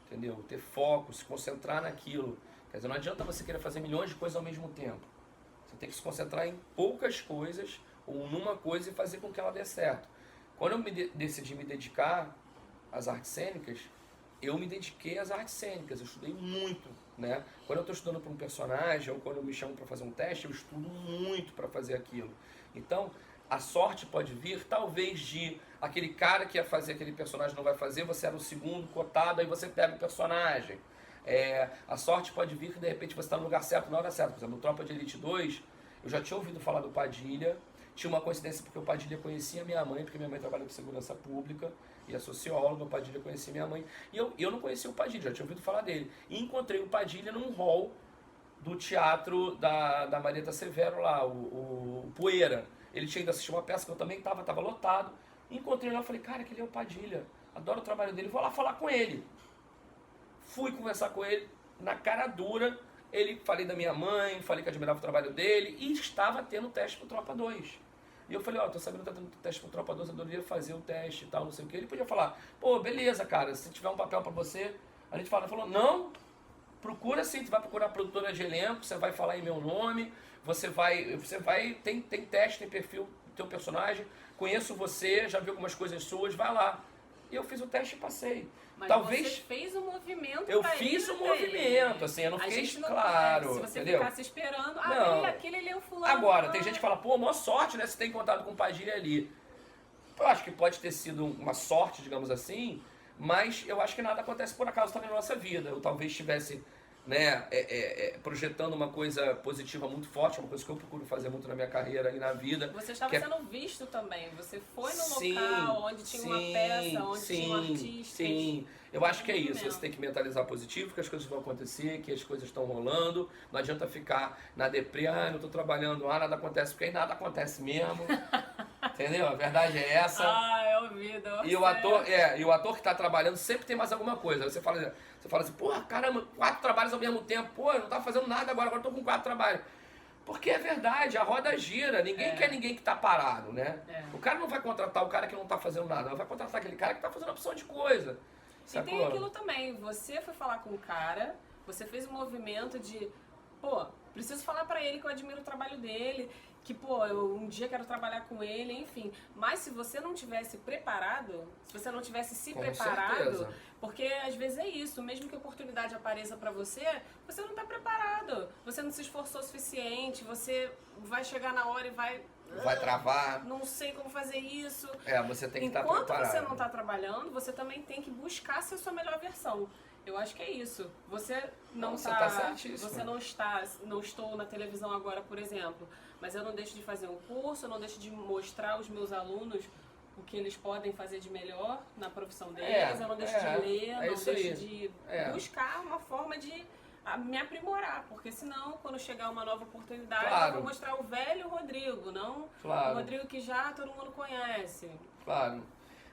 entendeu? Ter foco, se concentrar naquilo. Quer dizer, não adianta você querer fazer milhões de coisas ao mesmo tempo. Você tem que se concentrar em poucas coisas ou numa coisa e fazer com que ela dê certo. Quando eu decidi me dedicar às artes cênicas, eu me dediquei às artes cênicas, eu estudei muito, né? Quando eu estou estudando para um personagem ou quando eu me chamo para fazer um teste, eu estudo muito para fazer aquilo. Então, a sorte pode vir, talvez, de aquele cara que ia fazer aquele personagem não vai fazer, você era o segundo cotado, aí você pega o personagem. A sorte pode vir que, de repente, você está no lugar certo na hora certa. Por exemplo, no Tropa de Elite 2, eu já tinha ouvido falar do Padilha, tinha uma coincidência porque o Padilha conhecia minha mãe, porque minha mãe trabalha com segurança pública, e é socióloga, o Padilha conhecia minha mãe, e eu não conhecia o Padilha, já tinha ouvido falar dele. E encontrei o Padilha num hall do teatro da Marieta Severo lá, o Poeira. Ele tinha ido assistir uma peça que eu também estava lotado. E encontrei lá e falei, cara, aquele é o Padilha, adoro o trabalho dele, vou lá falar com ele. Fui conversar com ele, na cara dura, falei da minha mãe, falei que admirava o trabalho dele, e estava tendo teste pro Tropa 2. E eu falei, tô sabendo que tá tendo teste pro Tropa 2, eu adoraria fazer o teste e tal, não sei o que. Ele podia falar, pô, beleza, cara, se tiver um papel pra você, a gente fala. Ele falou, não, procura sim, tu vai procurar produtora de elenco, você vai falar em meu nome, tem teste, tem perfil do teu personagem, conheço você, já vi algumas coisas suas, vai lá. E eu fiz o teste e passei. Mas talvez você fez um movimento eu fiz um movimento, assim, eu não fiz claro, se você entendeu? ficasse esperando, não. Ele é o fulano. Agora, tem gente que fala, pô, maior sorte, né, você tem contato com o Padilha ali. Eu acho que pode ter sido uma sorte, digamos assim, mas eu acho que nada acontece por acaso também na nossa vida. Eu talvez estivesse, né, projetando uma coisa positiva muito forte, uma coisa que eu procuro fazer muito na minha carreira e na vida. Você estava sendo visto também, você foi no local onde tinha uma peça, onde tinha um artista. Sim, eu acho que é isso, você tem que mentalizar positivo, que as coisas vão acontecer, que as coisas estão rolando, não adianta ficar na deprê, não estou trabalhando, nada acontece, porque aí nada acontece mesmo, Entendeu? A verdade é essa. É o vida. E o ator que tá trabalhando sempre tem mais alguma coisa. Você fala assim, porra, caramba, 4 trabalhos ao mesmo tempo. Pô, eu não tava fazendo nada agora eu tô com 4 trabalhos. Porque é verdade, a roda gira, ninguém quer ninguém que tá parado, né? O cara não vai contratar o cara que não tá fazendo nada, vai contratar aquele cara que tá fazendo uma opção de coisa. E tem aquilo também, você foi falar com o cara, você fez um movimento de, pô, preciso falar pra ele que eu admiro o trabalho dele, que, pô, eu um dia quero trabalhar com ele, enfim. Mas se você não tivesse preparado, se você não tivesse se Com preparado, certeza. porque às vezes é isso, mesmo que a oportunidade apareça pra você, você não tá preparado, você não se esforçou o suficiente, você vai chegar na hora e vai travar. não sei como fazer isso. Você tem que estar Enquanto preparado. você não está trabalhando, você também tem que buscar ser a sua melhor versão. Eu acho que é isso. Você não Você tá, tá certíssimo. você não estou na televisão agora, por exemplo, mas eu não deixo de fazer um curso, eu não deixo de mostrar aos meus alunos o que eles podem fazer de melhor na profissão deles, eu não deixo de ler, não deixo de buscar uma forma de me aprimorar, porque senão, quando chegar uma nova oportunidade, eu vou mostrar o velho Rodrigo, não o Rodrigo que já todo mundo conhece. Claro.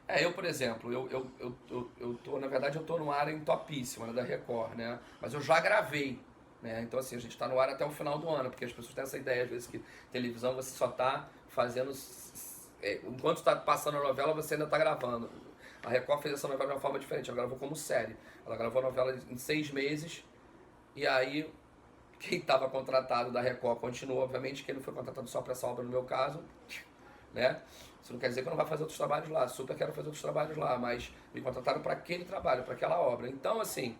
Eu, por exemplo, eu tô, na verdade, eu tô numa área em topíssima, né, da Record, né? Mas eu já gravei, né? Então, assim, a gente tá no ar até o final do ano, porque as pessoas têm essa ideia, às vezes, que televisão você só tá fazendo... enquanto tá passando a novela, você ainda tá gravando. A Record fez essa novela de uma forma diferente, ela gravou como série. Ela gravou a novela em 6 meses, e aí quem estava contratado da Record continuou, obviamente, quem não foi contratado só para essa obra, no meu caso, né? Isso não quer dizer que eu não vá fazer outros trabalhos lá, super quero fazer outros trabalhos lá, mas me contrataram para aquele trabalho, para aquela obra. Então, assim,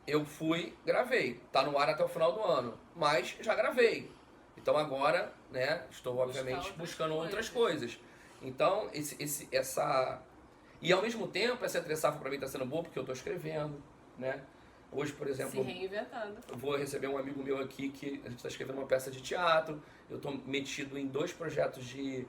eu fui, gravei, tá no ar até o final do ano, mas já gravei. Então agora, né, estou obviamente buscando outras coisas. Então, essa... E ao mesmo tempo, essa entre safra para mim está sendo boa porque eu estou escrevendo, né? Hoje, por exemplo, se reinventando. Eu vou receber um amigo meu aqui que a gente está escrevendo uma peça de teatro. Eu estou metido em 2 projetos de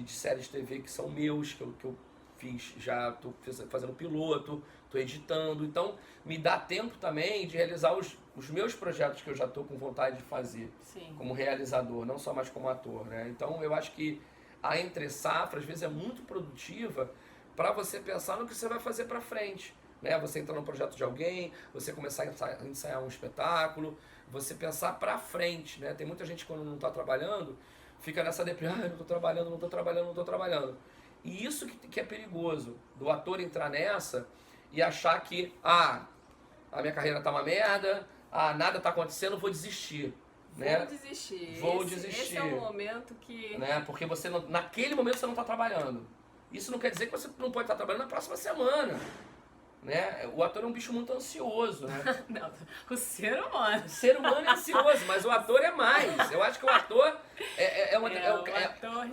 séries de TV que são meus, que eu fiz já, estou fazendo piloto, estou editando. Então, me dá tempo também de realizar os meus projetos que eu já estou com vontade de fazer. Sim. Como realizador, não só mais como ator, né? Então, eu acho que a entre safra, às vezes, é muito produtiva para você pensar no que você vai fazer para frente. Né? Você entrar no projeto de alguém, você começar a ensaiar um espetáculo, você pensar pra frente, né? Tem muita gente que quando não tá trabalhando, fica nessa depressão, não tô trabalhando, não tô trabalhando, não tô trabalhando. E isso que é perigoso, do ator entrar nessa e achar que, a minha carreira tá uma merda, nada tá acontecendo, vou desistir. Né? Vou desistir. Esse é um momento que... Né? Porque você não, naquele momento você não tá trabalhando. Isso não quer dizer que você não pode estar trabalhando na próxima semana. Né? O ator é um bicho muito ansioso, né? Não, o ser humano. O ser humano é ansioso, mas o ator é mais. Eu acho que o ator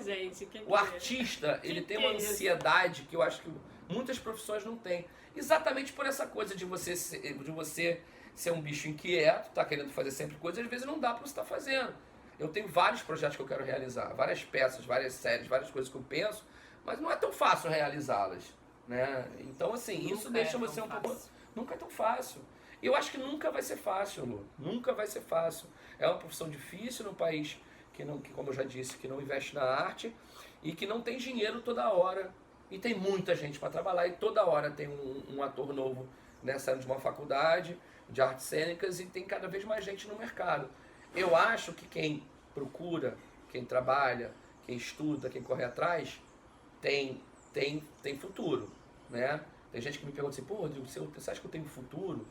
gente. O artista, ele tem uma ansiedade que eu acho que muitas profissões não têm. Exatamente por essa coisa de você ser um bicho inquieto, tá querendo fazer sempre coisas, às vezes não dá pra você estar fazendo. Eu tenho vários projetos que eu quero realizar, várias peças, várias séries, várias coisas que eu penso, mas não é tão fácil realizá-las. Né? Então, assim, isso deixa você um pouco... Nunca é tão fácil. E eu acho que nunca vai ser fácil, Lu. Nunca vai ser fácil. É uma profissão difícil num país que, como eu já disse, que não investe na arte e que não tem dinheiro toda hora. E tem muita gente para trabalhar e toda hora tem um ator novo, né, saindo de uma faculdade de artes cênicas e tem cada vez mais gente no mercado. Eu acho que quem procura, quem trabalha, quem estuda, quem corre atrás, tem futuro, né? Tem gente que me pergunta assim, pô, Rodrigo, você acha que eu tenho futuro?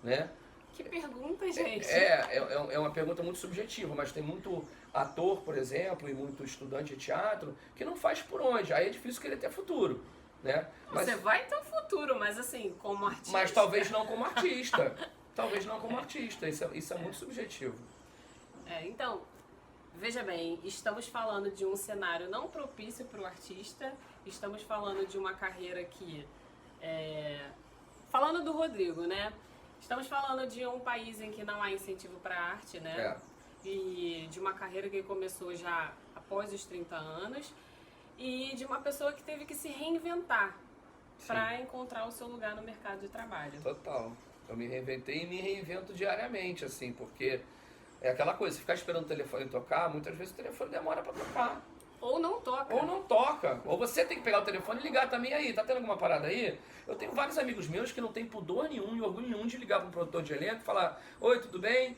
Né? Que pergunta, gente! É uma pergunta muito subjetiva, mas tem muito ator, por exemplo, e muito estudante de teatro que não faz por onde. Aí é difícil querer ter futuro, né? Você vai ter um futuro, mas assim, como artista... Mas talvez não como artista. Talvez não como artista. Isso é muito subjetivo. Então... Veja bem, estamos falando de um cenário não propício para o artista, estamos falando de uma carreira que... Falando do Rodrigo, né? Estamos falando de um país em que não há incentivo para a arte, né? E de uma carreira que começou já após os 30 anos e de uma pessoa que teve que se reinventar para encontrar o seu lugar no mercado de trabalho. Total. Eu me reinventei e me reinvento diariamente, assim, porque... É aquela coisa, se ficar esperando o telefone tocar, muitas vezes o telefone demora para tocar. Ou não toca. Ou não toca. Ou você tem que pegar o telefone e ligar também aí. Tá tendo alguma parada aí? Eu tenho vários amigos meus que não tem pudor nenhum e orgulho nenhum de ligar para um produtor de elenco e falar: oi, tudo bem?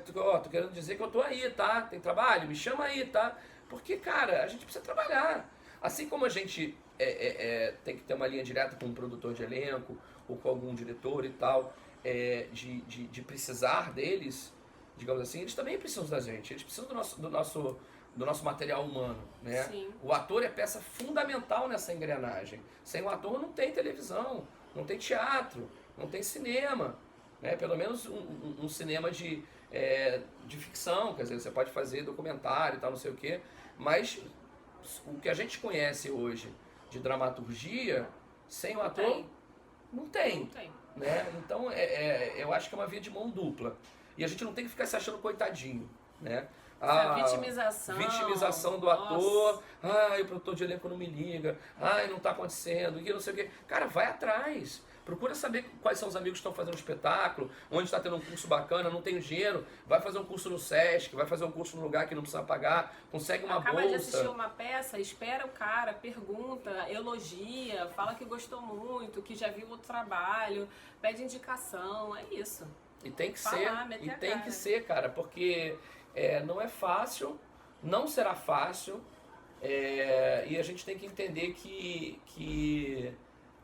Tô querendo dizer que eu tô aí, tá? Tem trabalho? Me chama aí, tá? Porque, cara, a gente precisa trabalhar. Assim como a gente tem que ter uma linha direta com um produtor de elenco ou com algum diretor e tal, de precisar deles, digamos assim, eles também precisam da gente. Eles precisam do nosso material humano, né? Sim. O ator é peça fundamental nessa engrenagem. Sem o ator não tem televisão, não tem teatro, não tem cinema, né? Pelo menos um cinema de ficção, quer dizer, você pode fazer documentário e tal, não sei o quê, mas o que a gente conhece hoje de dramaturgia, sem o ator, não tem. Não tem. Né? Então, eu acho que é uma via de mão dupla. E a gente não tem que ficar se achando coitadinho, né? A vitimização do ator. Ai, o produtor de elenco não me liga. Ai, não tá acontecendo. E não sei o quê. Cara, vai atrás. Procura saber quais são os amigos que estão fazendo espetáculo, onde está tendo um curso bacana, não tem dinheiro, vai fazer um curso no Sesc, vai fazer um curso num lugar que não precisa pagar, consegue uma bolsa. Acaba de assistir uma peça, espera o cara, pergunta, elogia, fala que gostou muito, que já viu o trabalho, pede indicação, é isso. E tem que ser, cara, porque não é fácil, não será fácil, e a gente tem que entender que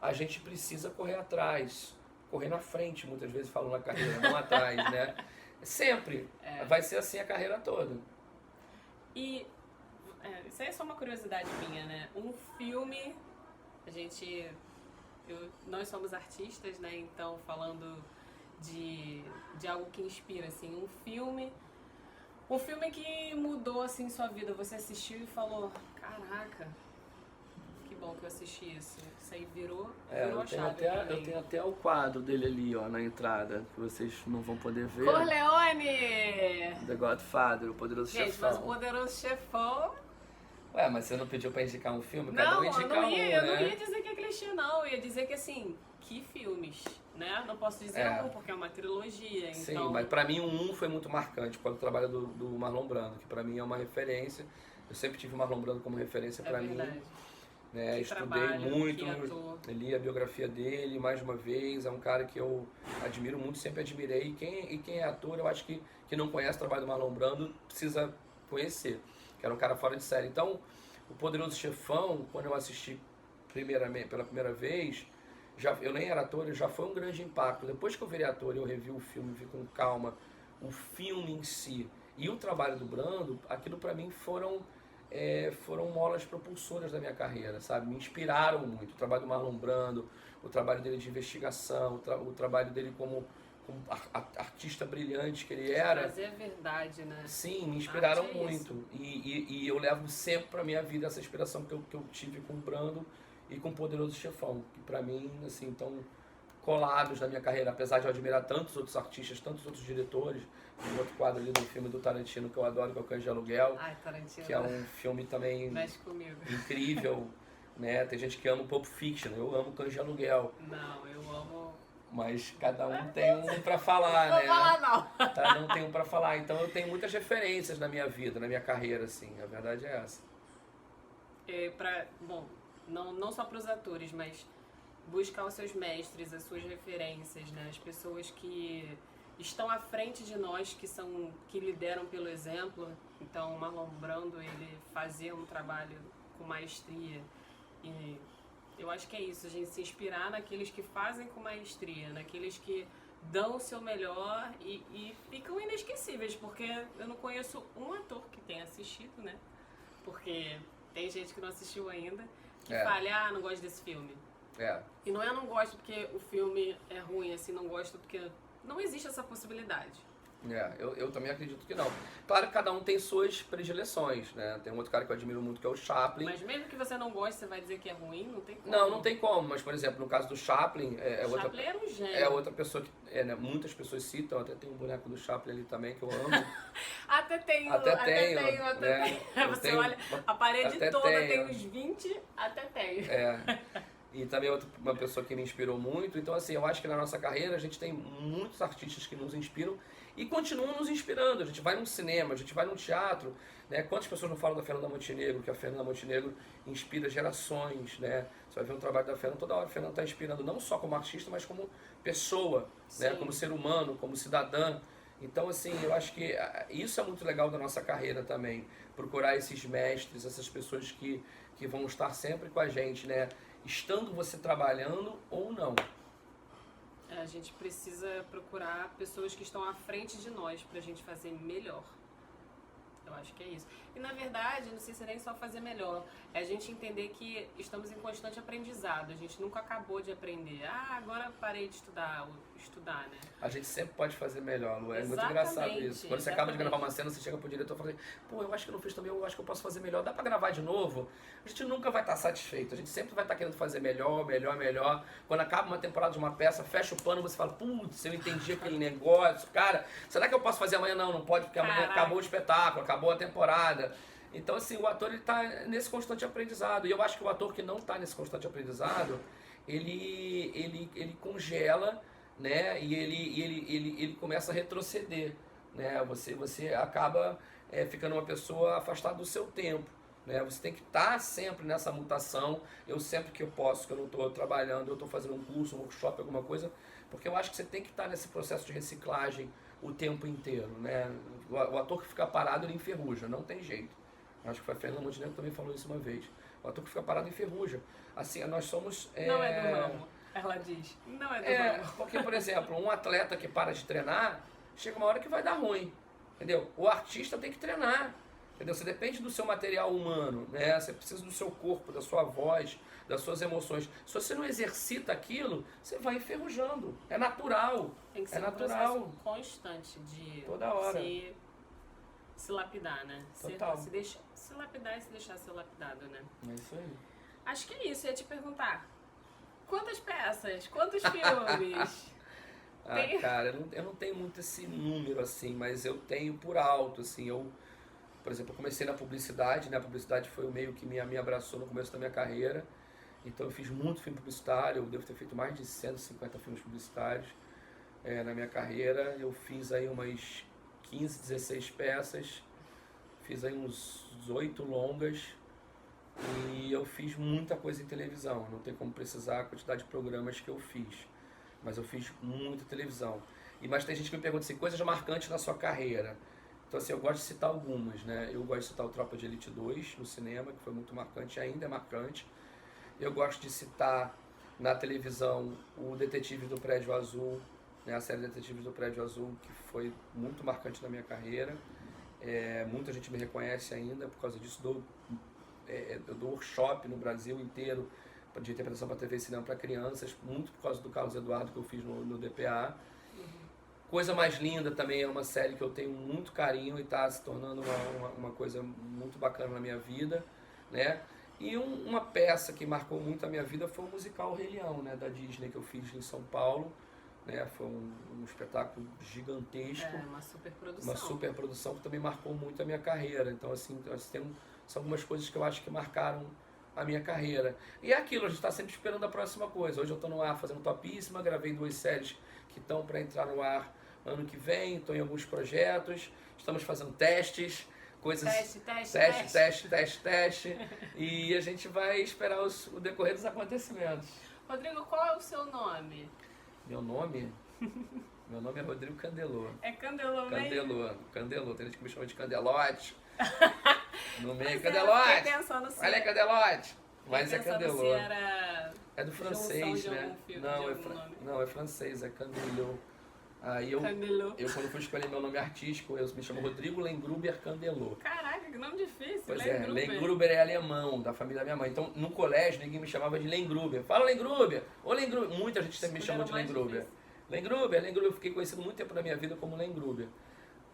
a gente precisa correr atrás, correr na frente, muitas vezes falam na carreira, não atrás, né? Sempre. Vai ser assim a carreira toda. E isso aí é só uma curiosidade minha, né? Um filme, nós somos artistas, né? Então, falando de algo que inspira, assim, um filme que mudou, assim, sua vida. Você assistiu e falou, caraca, que bom que eu assisti isso. Isso aí virou a chave. Eu tenho até o quadro dele ali, ó, na entrada, que vocês não vão poder ver. Corleone! The Godfather, o Poderoso Chefão. Gente, mas o Poderoso Chefão... Ué, mas você não pediu pra indicar um filme? Não, eu não ia dizer que é clichê, não. Eu ia dizer que, assim, que filmes, né? Não posso dizer porque é uma trilogia, Sim, então... mas pra mim o 1 foi muito marcante, pelo trabalho do Marlon Brando, que pra mim é uma referência. Eu sempre tive o Marlon Brando como referência pra mim. Né? Estudei muito, li a biografia dele mais uma vez, é um cara que eu admiro muito, sempre admirei. E quem é ator, eu acho que não conhece o trabalho do Marlon Brando precisa conhecer, que era um cara fora de série. Então, o Poderoso Chefão, quando eu assisti pela primeira vez, eu nem era ator, já foi um grande impacto. Depois que eu virei ator, eu revi o filme, vi com calma o filme em si e o trabalho do Brando, aquilo pra mim foram molas propulsoras da minha carreira, sabe? Me inspiraram muito. O trabalho do Marlon Brando, o trabalho dele de investigação, o trabalho dele como artista brilhante que ele era. Trazer a verdade, né? Sim, me inspiraram muito. E eu levo sempre pra minha vida essa inspiração que eu tive com o Brando e com o Poderoso Chefão, que pra mim, assim, estão colados na minha carreira, apesar de eu admirar tantos outros artistas, tantos outros diretores. Um outro quadro ali do filme do Tarantino que eu adoro, que é o Cães de Aluguel. Ai, Tarantino. Que é um filme também mexe comigo. Incrível, né? Tem gente que ama o Pulp Fiction, eu amo Cães de Aluguel. Não, eu amo... Mas cada um tem um pra falar, né? Não vou falar, não. Cada um tem um pra falar. Então eu tenho muitas referências na minha vida, na minha carreira, assim. A verdade é essa. Bom, não só pros atores, mas buscar os seus mestres, as suas referências, né? As pessoas que estão à frente de nós, que lideram pelo exemplo. Então, o Marlon Brando, ele fazia um trabalho com maestria. E eu acho que é isso, a gente se inspirar naqueles que fazem com maestria, naqueles que dão o seu melhor e ficam inesquecíveis, porque eu não conheço um ator que tenha assistido, né? Porque tem gente que não assistiu ainda, que fala, não gosto desse filme. E não gosto porque o filme é ruim, assim, não gosto porque não existe essa possibilidade. Eu também acredito que não. Claro que cada um tem suas predileções, né? Tem um outro cara que eu admiro muito que é o Chaplin. Mas mesmo que você não goste, você vai dizer que é ruim? Não tem como. Não tem como. Mas, por exemplo, no caso do Chaplin... Chaplin era um gênio. É outra pessoa que né, muitas pessoas citam. Até tem um boneco do Chaplin ali também que eu amo. Até tenho. Você olha, a parede toda tem uns 20, até tenho. e também uma pessoa que me inspirou muito. Então, assim, eu acho que na nossa carreira a gente tem muitos artistas que nos inspiram e continuam nos inspirando. A gente vai num cinema, a gente vai num teatro, né? Quantas pessoas não falam da Fernanda Montenegro, que a Fernanda Montenegro inspira gerações, né? Você vai ver um trabalho da Fernanda, toda hora a Fernanda está inspirando, não só como artista, mas como pessoa, né? Como ser humano, como cidadã. Então, assim, eu acho que isso é muito legal da nossa carreira também. Procurar esses mestres, essas pessoas que vão estar sempre com a gente, né? Estando você trabalhando ou não. A gente precisa procurar pessoas que estão à frente de nós pra gente fazer melhor. Eu acho que é isso. E na verdade, não sei se é nem só fazer melhor, é a gente entender que estamos em constante aprendizado. A gente nunca acabou de aprender. Agora parei de estudar, né? A gente sempre pode fazer melhor, Lu. É muito Exatamente, engraçado isso. Quando você acaba de gravar uma cena, você chega pro diretor e fala assim, pô, eu acho que eu não fiz também, eu acho que eu posso fazer melhor. Dá pra gravar de novo? A gente nunca vai estar satisfeito. A gente sempre vai estar querendo fazer melhor, melhor, melhor. Quando acaba uma temporada de uma peça, fecha o pano, você fala, putz, eu entendi aquele negócio. Cara, será que eu posso fazer amanhã? Não, não pode, porque amanhã acabou o espetáculo, acabou a temporada. Então, assim, o ator ele tá nesse constante aprendizado. E eu acho que o ator que não está nesse constante aprendizado, ele congela, né? E ele começa a retroceder, né? Você acaba ficando uma pessoa afastada do seu tempo, né? Você tem que estar sempre nessa mutação. Eu sempre que eu posso, que eu não estou trabalhando, eu estou fazendo um curso, um workshop, alguma coisa, porque eu acho que você tem que estar nesse processo de reciclagem o tempo inteiro, né? O ator que fica parado, ele enferruja, não tem jeito. Acho que foi a Fernanda Montenegro que também falou isso uma vez. O ator que fica parado enferruja. Assim, nós somos... Não é do ramo, ela diz. Não é do ramo. Porque, por exemplo, um atleta que para de treinar, chega uma hora que vai dar ruim, entendeu? O artista tem que treinar, entendeu? Você depende do seu material humano, né? Você precisa do seu corpo, da sua voz, das suas emoções. Se você não exercita aquilo, você vai enferrujando. É natural. Tem que ser um processo constante de toda hora. Se lapidar, né? Total. Se lapidar e se deixar ser lapidado, né? É isso aí. Acho que é isso. Eu ia te perguntar, quantas peças? Quantos filmes? Cara, eu não tenho muito esse número, assim, mas eu tenho por alto, assim, por exemplo, eu comecei na publicidade, né? A publicidade foi o meio que me abraçou no começo da minha carreira, então eu fiz muito filme publicitário, eu devo ter feito mais de 150 filmes publicitários na minha carreira. Eu fiz aí umas 15, 16 peças, fiz aí uns 8 longas e eu fiz muita coisa em televisão. Não tem como precisar a quantidade de programas que eu fiz, mas eu fiz muita televisão. Mas tem gente que me pergunta assim, coisas marcantes na sua carreira. Então assim, eu gosto de citar algumas, né? Eu gosto de citar o Tropa de Elite 2 no cinema, que foi muito marcante, ainda é marcante. Eu gosto de citar na televisão o Detetive do Prédio Azul, né? A série Detetives do Prédio Azul, que foi muito marcante na minha carreira. Muita gente me reconhece ainda por causa disso. Eu dou workshop no Brasil inteiro de interpretação para TV e cinema para crianças, muito por causa do Carlos Eduardo que eu fiz no DPA. Coisa Mais Linda também é uma série que eu tenho muito carinho e está se tornando uma coisa muito bacana na minha vida, né? E uma peça que marcou muito a minha vida foi o musical Rei Leão, né, da Disney, que eu fiz em São Paulo, né? Foi um espetáculo gigantesco. Uma superprodução. Uma superprodução que também marcou muito a minha carreira. Então, assim, são algumas coisas que eu acho que marcaram a minha carreira. E é aquilo, a gente está sempre esperando a próxima coisa. Hoje eu estou no ar fazendo Topíssima, gravei 2 séries que estão para entrar no ar ano que vem, estou em alguns projetos, estamos fazendo testes, coisas... Teste. E a gente vai esperar o decorrer dos acontecimentos. Rodrigo, qual é o seu nome? Meu nome? Meu nome é Rodrigo Candelô. É Candelô mesmo? Candelô. Tem gente que me chama de Candelote. No meio, Candelote. Olha aí, Candelote. Mas é Candelô. Se era é do francês, né? Não, é francês, é Candelô. Aí eu quando fui escolher meu nome artístico, eu me chamo Rodrigo Lengruber Candelô. Caraca, que nome difícil. Pois Lengruber é alemão, da família da minha mãe. Então, no colégio, ninguém me chamava de Lengruber. Fala Lengruber! Ô Lengruber! Muita gente sempre me chamou de Lengruber. Lengruber, eu fiquei conhecido muito tempo na minha vida como Lengruber.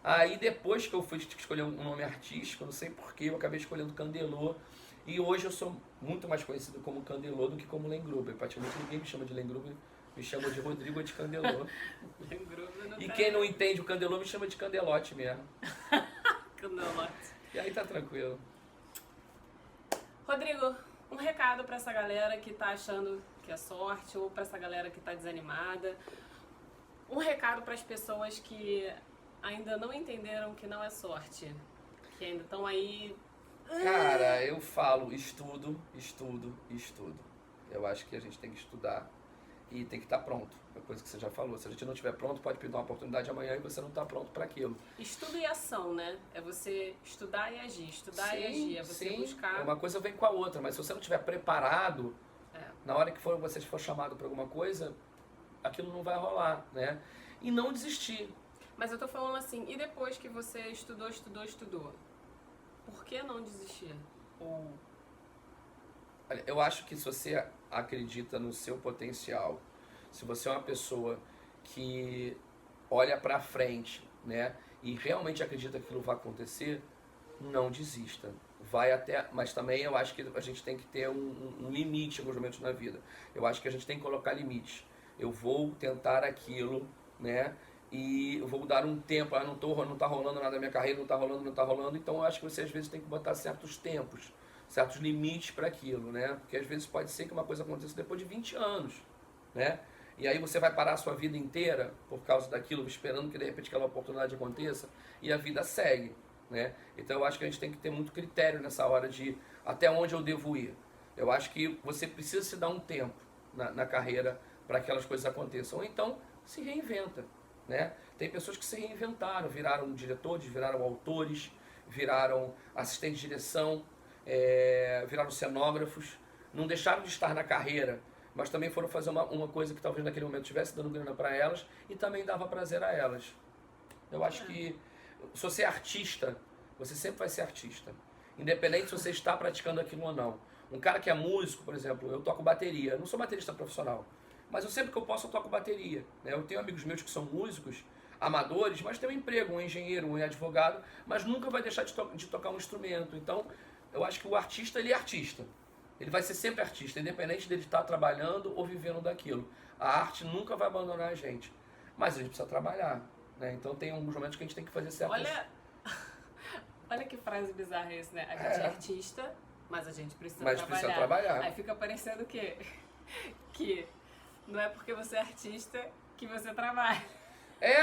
Aí, depois que eu fui escolher um nome artístico, não sei porquê, eu acabei escolhendo Candelô. E hoje eu sou muito mais conhecido como Candelô do que como Lengruber. Praticamente ninguém me chama de Lengruber. Me chama de Rodrigo de Candelô. E quem não entende o Candelô me chama de Candelote mesmo. Candelote. E aí tá tranquilo. Rodrigo, Um recado pra essa galera que tá achando que é sorte ou pra essa galera que tá desanimada. Um recado pras pessoas que ainda não entenderam que não é sorte. Que ainda estão aí... Cara, eu falo estudo. Eu acho que a gente tem que estudar e tem que estar pronto. É coisa que você já falou. Se a gente não estiver pronto, pode pedir uma oportunidade amanhã e você não está pronto para aquilo. Estudo e ação, né? É você estudar e agir. Estudar e agir. É você buscar... Uma coisa vem com a outra, mas se você não estiver preparado, na hora que você for chamado para alguma coisa, aquilo não vai rolar, né? E não desistir. Mas eu tô falando assim, e depois que você estudou, por que não desistir? Ou... Olha, eu acho que se você acredita no seu potencial, se você é uma pessoa que olha pra frente, né, e realmente acredita que aquilo vai acontecer, não desista. Vai até, mas também eu acho que a gente tem que ter um limite em alguns momentos na vida. Eu acho que a gente tem que colocar limites. Eu vou tentar aquilo, né, e eu vou dar um tempo, não tá rolando nada na minha carreira, não tá rolando, então eu acho que você às vezes tem que botar certos tempos, certos limites para aquilo, né? Porque às vezes pode ser que uma coisa aconteça depois de 20 anos, né? E aí você vai parar a sua vida inteira por causa daquilo, esperando que de repente aquela oportunidade aconteça, e a vida segue, né? Então eu acho que a gente tem que ter muito critério nessa hora de até onde eu devo ir. Eu acho que você precisa se dar um tempo na carreira para que aquelas coisas aconteçam, ou então se reinventa, né? Tem pessoas que se reinventaram, viraram diretores, viraram autores, viraram assistentes de direção, viraram cenógrafos, não deixaram de estar na carreira, mas também foram fazer uma coisa que talvez naquele momento estivesse dando grana para elas e também dava prazer a elas. Eu acho que se você é artista, você sempre vai ser artista, independente se você está praticando aquilo ou não. Um cara que é músico, por exemplo, eu toco bateria, eu não sou baterista profissional, mas eu sempre que eu posso eu toco bateria, né? Eu tenho amigos meus que são músicos, amadores, mas tem um emprego, um engenheiro, um advogado, mas nunca vai deixar de tocar um instrumento. Então, eu acho que o artista, ele é artista. Ele vai ser sempre artista, independente dele estar trabalhando ou vivendo daquilo. A arte nunca vai abandonar a gente, mas a gente precisa trabalhar, né? Então tem alguns momentos que a gente tem que fazer certas... Olha que frase bizarra esse, né? A gente é artista, mas a gente precisa precisa trabalhar. Aí fica parecendo o quê? Que não é porque você é artista que você trabalha.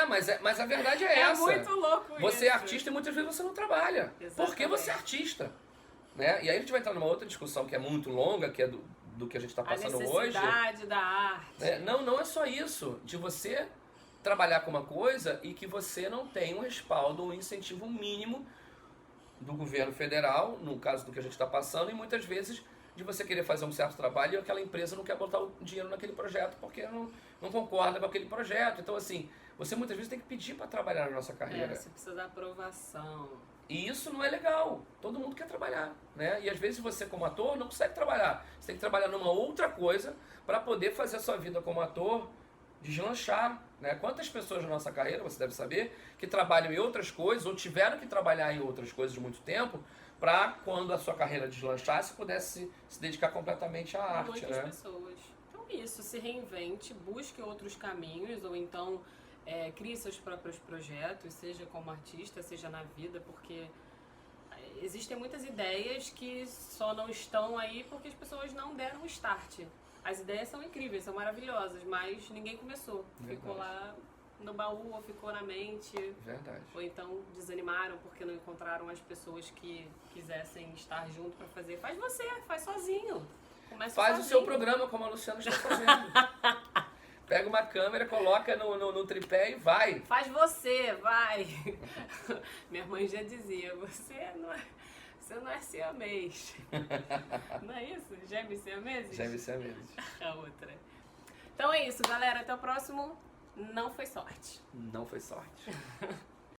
Mas a verdade é essa. É muito louco isso. Você é artista e muitas vezes você não trabalha. Exatamente. Porque você é artista, né? E aí a gente vai entrar numa outra discussão que é muito longa, que é do que a gente está passando hoje. A necessidade da arte. Não é só isso. De você trabalhar com uma coisa e que você não tem um respaldo, um incentivo mínimo do governo federal, no caso do que a gente está passando, e muitas vezes de você querer fazer um certo trabalho e aquela empresa não quer botar o dinheiro naquele projeto porque não concorda com aquele projeto. Então, assim, você muitas vezes tem que pedir para trabalhar na nossa carreira. Você precisa da aprovação. E isso não é legal. Todo mundo quer trabalhar, né? E às vezes você, como ator, não consegue trabalhar. Você tem que trabalhar numa outra coisa para poder fazer a sua vida como ator deslanchar, né? Quantas pessoas na nossa carreira, você deve saber, que trabalham em outras coisas ou tiveram que trabalhar em outras coisas muito tempo para quando a sua carreira deslanchasse, pudesse se dedicar completamente à arte, muitas né? pessoas. Então isso, se reinvente, busque outros caminhos ou então crie seus próprios projetos, seja como artista, seja na vida, porque existem muitas ideias que só não estão aí porque as pessoas não deram o start. As ideias são incríveis, são maravilhosas, mas ninguém começou. Verdade. Ficou lá no baú, ou ficou na mente. Verdade. Ou então desanimaram porque não encontraram as pessoas que quisessem estar junto para fazer. Faz você, faz sozinho. Começa Faz sozinho. o seu programa como a Luciana está fazendo. Pega uma câmera, coloca no tripé e vai. Faz você, vai. Minha mãe já dizia, você não é siamês. Não é isso? Gêmeos siameses? Gêmeos siameses. A outra. Então é isso, galera. Até o próximo. Não foi sorte. Não foi sorte.